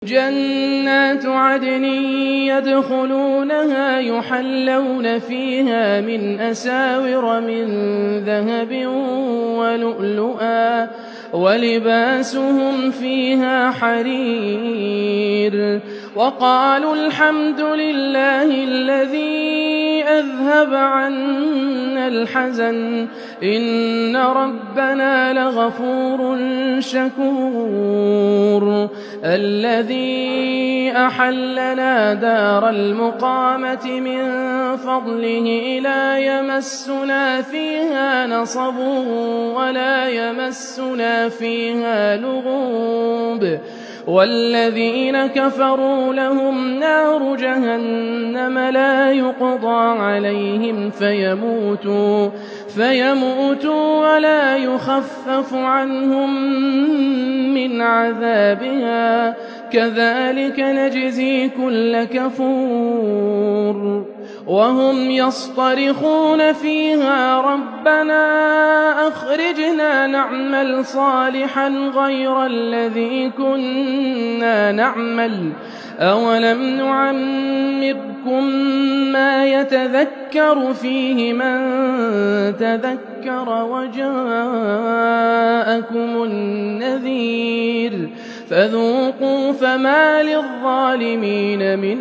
جَنَّاتُ عَدْنٍ يَدْخُلُونَهَا يُحَلَّوْنَ فِيهَا مِنْ أَسَاوِرَ مِن ذَهَبٍ وَلُؤْلُؤًا وَلِبَاسُهُمْ فِيهَا حَرِيرٌ وَقَالُوا الْحَمْدُ لِلَّهِ الَّذِي أَذْهَبَ عَنَّا الْحَزَنَ إِنَّ رَبَّنَا لَغَفُورٌ شَكُورٌ الَّذِي أَحَلَّنَا دَارَ الْمُقَامَةِ مِن فَضْلِهِ لَا يَمَسُّنَا فِيهَا نَصَبٌ وَلَا يَمَسُّنَا فِيهَا لُغُوبٌ وَالَّذِينَ كَفَرُوا لَهُمْ نَارُ جَهَنَّمَ لَا يُقْضَىٰ عَلَيْهِمْ فيموتوا ولا يخفف عنهم من عذابها كذلك نجزي كل كفور وهم يصطرخون فيها ربنا أخرجنا نعمل صالحا غير الذي كنا نعمل أولم نعمركم ما يتذكر فيه من تذكر وجاءكم النذير فذوقوا فما للظالمين من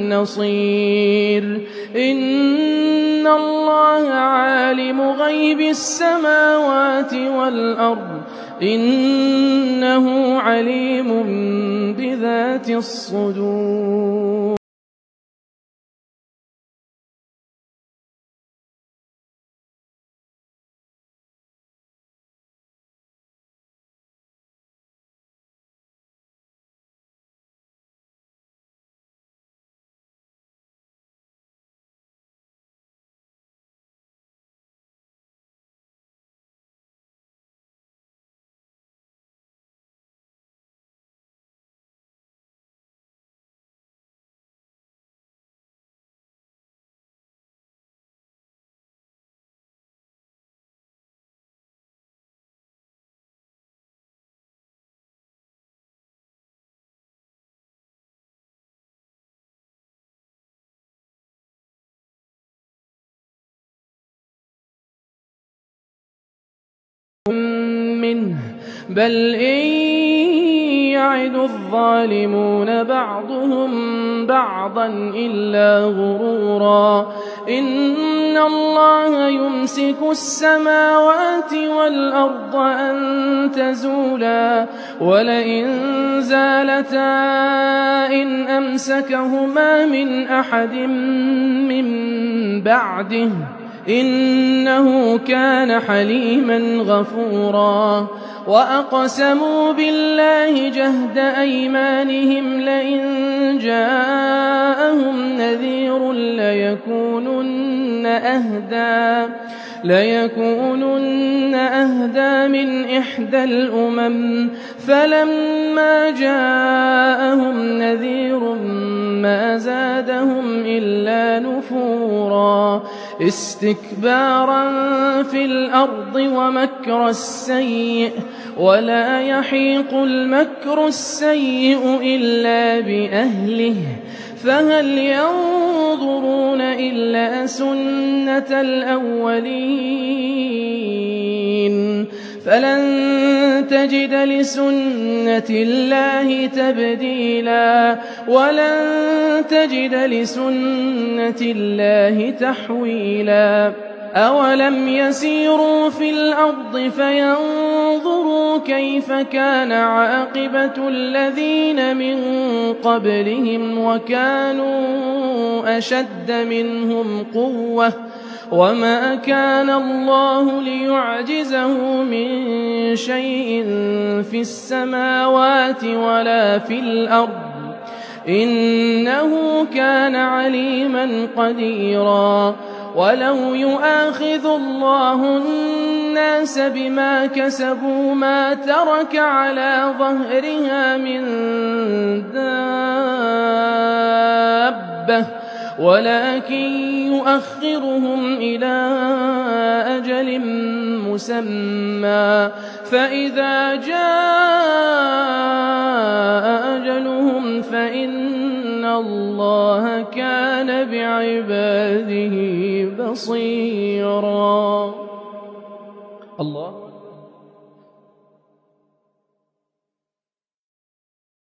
نصير إن الله عالم غيب السماوات والأرض إنه عليم بذات الصدور منه بل إن يعد الظالمون بعضهم بعضا إلا غرورا إن الله يمسك السماوات والأرض أن تزولا ولئن زالتا إن أمسكهما من أحد من بعده إنه كان حليما غفورا وأقسموا بالله جهد أيمانهم لئن جاءهم نذير ليكونن أهدى من إحدى الأمم فلما جاءهم نذير ما زادهم إلا نفورا استكبارا في الأرض ومكر السيء ولا يحيق المكر السيء إلا بأهله فهل ينظرون إلا سنة الأولين فلن تجد لسنة الله تبديلا ولن تجد لسنة الله تحويلا أولم يسيروا في الأرض فينظروا كيف كان عاقبة الذين من قبلهم وكانوا أشد منهم قوة وما كان الله ليعجزه من شيء في السماوات ولا في الأرض إنه كان عليما قديرا ولو يؤاخذ الله الناس بما كسبوا ما ترك على ظهرها من دابة ولكن يؤخرهم إلى أجل مسمى فإذا جاء أجلهم عنهم فإن الله كان بعباده بصيرا. الله